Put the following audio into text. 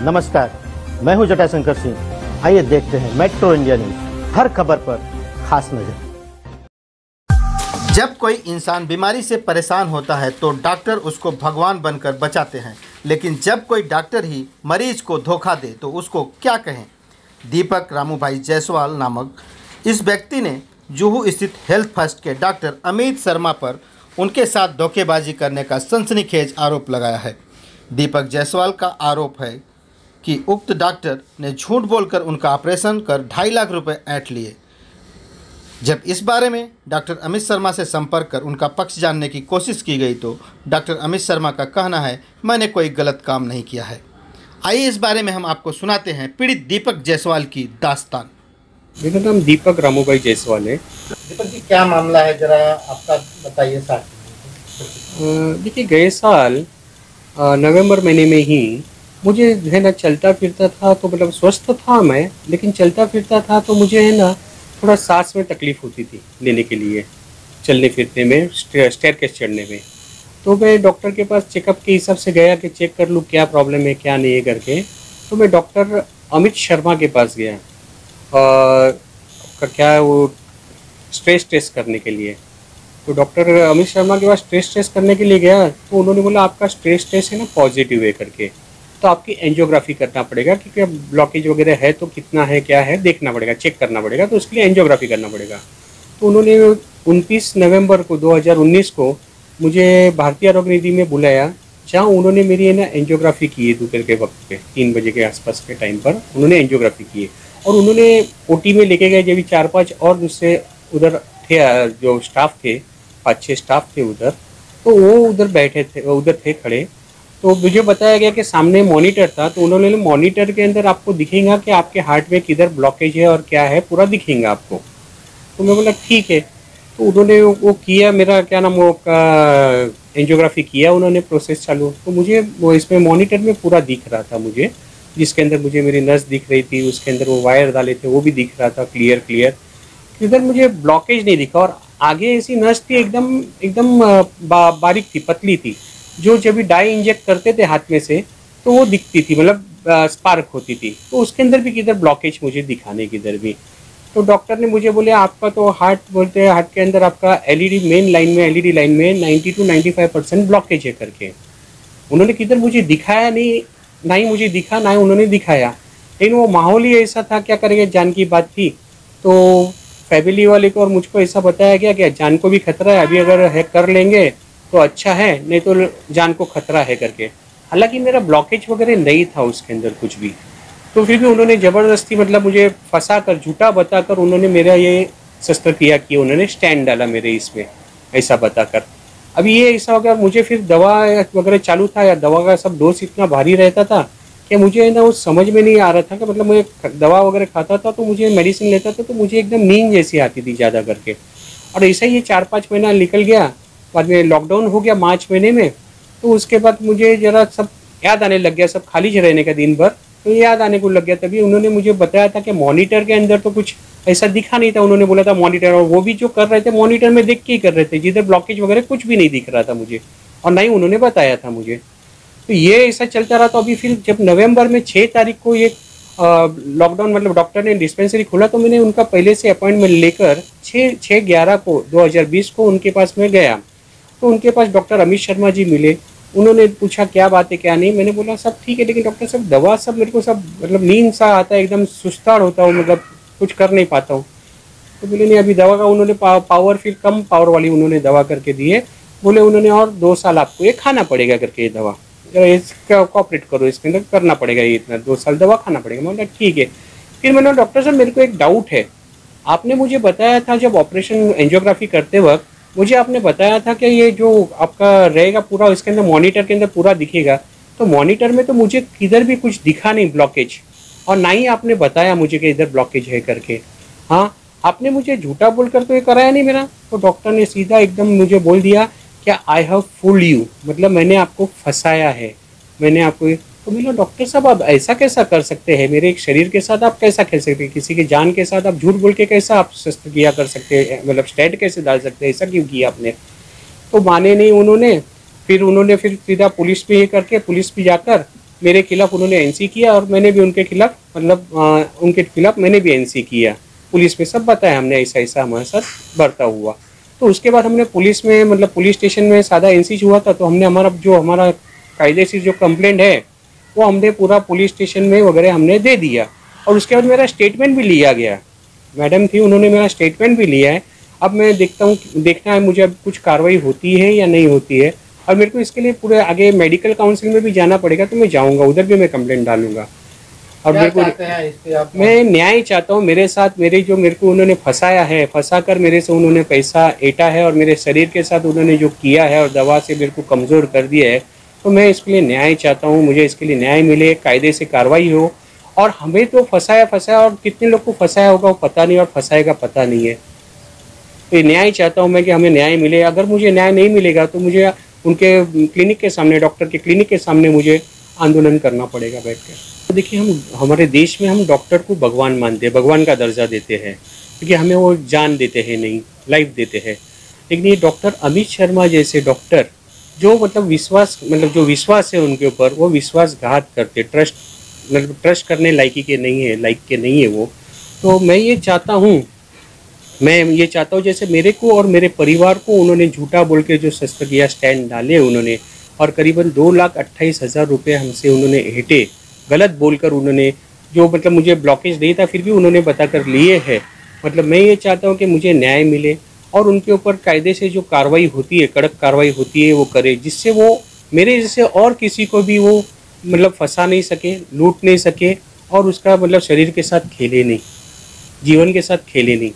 नमस्कार, मैं हूं जटाशंकर सिंह। आइए देखते हैं मेट्रो इंडिया न्यूज, हर खबर पर खास नजर। जब कोई इंसान बीमारी से परेशान होता है तो डॉक्टर उसको भगवान बनकर बचाते हैं, लेकिन जब कोई डॉक्टर ही मरीज को धोखा दे तो उसको क्या कहें। दीपक रामूभाई जायसवाल नामक इस व्यक्ति ने जुहू स्थित हेल्थ फर्स्ट के डॉक्टर अमित शर्मा पर उनके साथ धोखेबाजी करने का सनसनीखेज आरोप लगाया है। दीपक जायसवाल का आरोप है कि उक्त डॉक्टर ने झूठ बोलकर उनका ऑपरेशन कर 2.5 लाख रुपए ऐंठ लिए। जब इस बारे में डॉक्टर अमित शर्मा से संपर्क कर उनका पक्ष जानने की कोशिश की गई तो डॉक्टर अमित शर्मा का कहना है, मैंने कोई गलत काम नहीं किया है। आइए इस बारे में हम आपको सुनाते हैं पीड़ित दीपक जायसवाल की दास्तान। मेरा नाम दीपक रामूभाई जायसवाल है। दीपक जी, क्या मामला है, जरा आपका बताइए साथ। देखिए, गए साल नवंबर महीने में ही मुझे है ना चलता फिरता था, तो मतलब स्वस्थ था मैं, लेकिन चलता फिरता था तो मुझे है ना थोड़ा सांस में तकलीफ होती थी लेने के लिए, चलने फिरने में, स्टेयरकेस चढ़ने में। तो मैं डॉक्टर के पास चेकअप के हिसाब से गया कि चेक कर लूँ क्या प्रॉब्लम है क्या नहीं है करके। तो मैं डॉक्टर अमित शर्मा के पास गया क्या वो स्ट्रेस टेस्ट करने के लिए। तो डॉक्टर अमित शर्मा के पास स्ट्रेस टेस्ट करने के लिए गया तो उन्होंने बोला आपका स्ट्रेस टेस्ट है ना पॉजिटिव है करके, तो आपकी एंजियोग्राफी करना पड़ेगा, क्योंकि ब्लॉकेज वगैरह है तो कितना है क्या है देखना पड़ेगा, चेक करना पड़ेगा, तो उसके लिए एंजियोग्राफी करना पड़ेगा। तो उन्होंने 29 नवंबर को 2019 को मुझे भारतीय आरोग्य निधि में बुलाया, जहाँ उन्होंने मेरी है ना एंजियोग्राफी की है दोपहर के वक्त पे 3 बजे के आसपास के टाइम पर उन्होंने एंजियोग्राफी की है। और उन्होंने ओटी में लेके गए, जब भी 4-5 और दूसरे उधर थे जो स्टाफ थे, 5-6 स्टाफ थे उधर, तो वो उधर बैठे थे, उधर थे खड़े। तो मुझे बताया गया कि सामने मॉनिटर था, तो उन्होंने मॉनिटर के अंदर आपको दिखेगा कि आपके हार्ट में किधर ब्लॉकेज है और क्या है, पूरा दिखेगा आपको। तो मैं बोला ठीक है। तो उन्होंने वो किया, मेरा क्या नाम वो एंजियोग्राफी किया उन्होंने, प्रोसेस चालू। तो मुझे वो इसमें मॉनिटर में पूरा दिख रहा था मुझे, जिसके अंदर मुझे मेरी नस दिख रही थी, उसके अंदर वो वायर डाले थे वो भी दिख रहा था क्लियर। इधर मुझे ब्लॉकेज नहीं दिखा, और आगे ऐसी नस थी एकदम बारीक थी, पतली थी, जो जब भी डाई इंजेक्ट करते थे हाथ में से तो वो दिखती थी, मतलब स्पार्क होती थी। तो उसके अंदर भी किधर ब्लॉकेज मुझे दिखाने किधर भी। तो डॉक्टर ने मुझे बोले आपका तो हार्ट बोलते हैं, हार्ट के अंदर आपका एलईडी मेन लाइन में, एलईडी लाइन में 90 to 95% ब्लॉकेज है करके। उन्होंने किधर मुझे दिखाया नहीं, ना ही मुझे दिखा, ना ही उन्होंने दिखाया, लेकिन वो माहौल ही ऐसा था, क्या करेंगे, जान की बात थी। तो फैमिली वाले को और मुझको ऐसा बताया गया कि जान को भी खतरा है, अभी अगर है कर लेंगे तो अच्छा है, नहीं तो जान को खतरा है करके। हालांकि मेरा ब्लॉकेज वगैरह नहीं था उसके अंदर कुछ भी, तो फिर भी उन्होंने ज़बरदस्ती मतलब मुझे फंसा कर, झूठा बताकर उन्होंने मेरा ये शस्त्रक्रिया की, उन्होंने स्टैंड डाला मेरे इसमें ऐसा बताकर। अभी ये ऐसा हो गया, मुझे फिर दवा वगैरह चालू था, या दवा का सब डोज इतना भारी रहता था कि मुझे ना वो समझ में नहीं आ रहा था कि मतलब मैं दवा वगैरह खाता था तो मुझे मेडिसिन लेता था तो मुझे एकदम नींद जैसी आती थी ज़्यादा करके। और ऐसा ही ये 4-5 महीना निकल गया, बाद में लॉकडाउन हो गया मार्च महीने में। तो उसके बाद मुझे ज़रा सब याद आने लग गया, सब खाली रहने का दिन भर, तो याद आने को लग गया। तभी उन्होंने मुझे बताया था कि मॉनिटर के अंदर तो कुछ ऐसा दिखा नहीं था, उन्होंने बोला था मॉनिटर, और वो भी जो कर रहे थे मॉनिटर में देख के ही कर रहे थे, जिधर ब्लॉकेज वगैरह कुछ भी नहीं दिख रहा था मुझे, और ना ही उन्होंने बताया था मुझे। तो ये ऐसा चलता रहा। तो अभी फिर जब नवंबर में 6 तारीख को ये लॉकडाउन मतलब डॉक्टर ने डिस्पेंसरी खोला, तो मैंने उनका पहले से अपॉइंटमेंट लेकर 6/11 को 2020 को उनके पास में गया। तो उनके पास डॉक्टर अमित शर्मा जी मिले, उन्होंने पूछा क्या बात है क्या नहीं। मैंने बोला सब ठीक है, लेकिन डॉक्टर साहब दवा सब मेरे को सब मतलब नींद सा आता है, एकदम सुस्ताड़ होता हूँ, मतलब कुछ कर नहीं पाता हूँ। तो बोले नहीं, अभी दवा का उन्होंने पावर फिर कम पावर वाली उन्होंने दवा करके दी है। बोले उन्होंने और 2 साल आपको ये खाना पड़ेगा करके, ये दवा इसका कॉपरेट करो, इसके अंदर करना पड़ेगा, ये इतना 2 साल दवा खाना पड़ेगा। मैं बोला ठीक है। फिर मैंने डॉक्टर साहब मेरे को एक डाउट है, आपने मुझे बताया था जब ऑपरेशन एंजियोग्राफी करते वक्त मुझे आपने बताया था कि ये जो आपका रहेगा पूरा इसके अंदर मॉनिटर के अंदर पूरा दिखेगा, तो मॉनिटर में तो मुझे किधर भी कुछ दिखा नहीं ब्लॉकेज, और ना ही आपने बताया मुझे कि इधर ब्लॉकेज है करके। हाँ, आपने मुझे झूठा बोलकर तो ये कराया नहीं मेरा। तो डॉक्टर ने सीधा एकदम मुझे बोल दिया कि आई हैव फूल्ड यू, मतलब मैंने आपको फंसाया है, मैंने आपको। तो मैंने डॉक्टर साहब आप ऐसा कैसा कर सकते हैं, मेरे एक शरीर के साथ आप कैसा खेल सकते हैं, किसी की जान के साथ आप झूठ बोल के कैसा आप शस्त्रक्रिया कर सकते हैं, मतलब स्टेंट कैसे डाल सकते हैं, ऐसा क्यों किया आपने। तो माने नहीं उन्होंने। फिर सीधा पुलिस पे ये करके, पुलिस भी जाकर मेरे खिलाफ उन्होंने एनसी किया और मैंने भी उनके खिलाफ उनके खिलाफ मैंने भी एनसी किया। पुलिस में सब बताया हमने, ऐसा ऐसा हमारे साथ बर्ताव हुआ। तो उसके बाद हमने पुलिस में पुलिस स्टेशन में सादा एनसी हुआ था, तो हमने हमारा कायदे से जो कंप्लेंट है वो हमने पूरा पुलिस स्टेशन में वगैरह हमने दे दिया। और उसके बाद मेरा स्टेटमेंट भी लिया गया। मैडम थी, उन्होंने मेरा स्टेटमेंट भी लिया है। अब मैं देखना है मुझे अब कुछ कार्रवाई होती है या नहीं होती है। और मेरे को इसके लिए पूरे आगे मेडिकल काउंसिल में भी जाना पड़ेगा, तो मैं जाऊंगा, उधर भी मैं कंप्लेंट डालूंगा। और मेरे को मैं न्याय चाहता हूँ। मेरे साथ मेरे को उन्होंने फंसाया है, फंसाकर मेरे से उन्होंने पैसा ऐंठा है और मेरे शरीर के साथ उन्होंने जो किया है और दवा से मेरे को कमज़ोर कर दिया है, तो मैं इसके लिए न्याय चाहता हूँ। मुझे इसके लिए न्याय मिले, कायदे से कार्रवाई हो। और हमें तो फंसाया और कितने लोग को फंसाया होगा वो पता नहीं, और फंसाएगा पता नहीं है। तो न्याय चाहता हूँ मैं कि हमें न्याय मिले। अगर मुझे न्याय नहीं मिलेगा तो मुझे उनके क्लिनिक के सामने, डॉक्टर के क्लिनिक के सामने मुझे आंदोलन करना पड़ेगा बैठकर। तो देखिए, हम हमारे देश में हम डॉक्टर को भगवान मानते हैं, भगवान का दर्जा देते हैं, क्योंकि हमें वो जान देते हैं, नहीं लाइफ देते हैं। लेकिन ये डॉक्टर अमित शर्मा जैसे डॉक्टर जो जो विश्वास है उनके ऊपर, वो विश्वासघात करते, ट्रस्ट करने लायक के नहीं है वो। तो मैं ये चाहता हूँ जैसे मेरे को और मेरे परिवार को उन्होंने झूठा बोल के जो शस्त्रक्रिया स्टैंड डाले उन्होंने, और करीबन 2,28,000 रुपये हमसे उन्होंने हेटे, गलत बोलकर उन्होंने जो मुझे ब्लॉकेज नहीं था फिर भी उन्होंने बताकर लिए है। मैं ये चाहता हूँ कि मुझे न्याय मिले और उनके ऊपर कायदे से जो कार्रवाई होती है, कड़क कार्रवाई होती है, वो करे, जिससे वो मेरे जैसे और किसी को भी वो फंसा नहीं सके, लूट नहीं सके, और उसका शरीर के साथ खेले नहीं, जीवन के साथ खेले नहीं।